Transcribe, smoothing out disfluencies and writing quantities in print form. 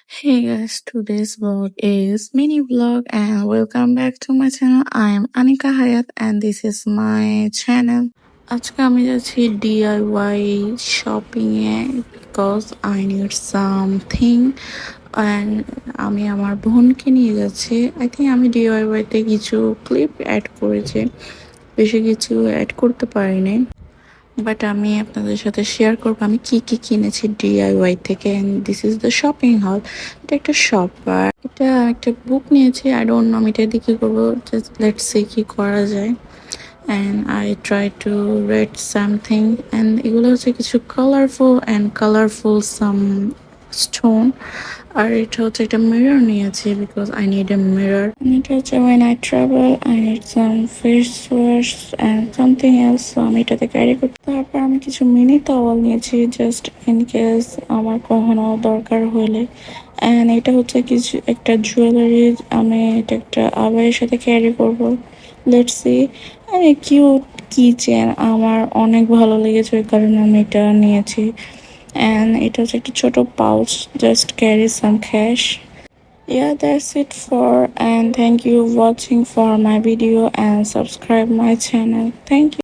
Hey guys, today's vlog is mini vlog and welcome back to my channel. I am Anika Hayat and this is my channel. আজকে আমি যাচ্ছি DIY shopping A because I need something and আমি আমার বোনকে নিয়ে যাচ্ছি। I think আমি DIY তে কিছু ক্লিপ অ্যাড করেছি, বেশি কিছু অ্যাড করতে পারিনি। বাট আমি আপনাদের সাথে শেয়ার করবো আমি কি কি কিনেছি ডিআইওয়াই থেকে। And this is the shopping hall. এটা একটা শপ, আর এটা একটা বুক নিয়েছি। আই ডোন্ট নো আমি এটা দিয়ে কি করবো, জাস্ট লেটস সি কি করা যায়। And I try to red something. And এগুলো হচ্ছে কিছু কালারফুল সাম স্টোন। আর এটা হচ্ছে একটা মিরর নিয়েছি because I need a mirror. এটা হচ্ছে when I travel I need some face wash and something else, so আমি এটাতে ক্যারি করতে। তারপর আমি কিছু মিনি টাওয়াল নিয়েছি জাস্ট ইন কেস আমার কখনো দরকার হলে। অ্যান্ড এটা হচ্ছে কিছু একটা জুয়েলারি, আমি এটা একটা আবায়ের সাথে ক্যারি করবো। Let's see. কিউট কি চেন আমার অনেক ভালো লেগেছে, ওই কারণে আমি এটা নিয়েছি। And it was a ছোট pouch, just carry some cash. Yeah, that's it for, and thank you watching for my video and subscribe my channel. Thank you.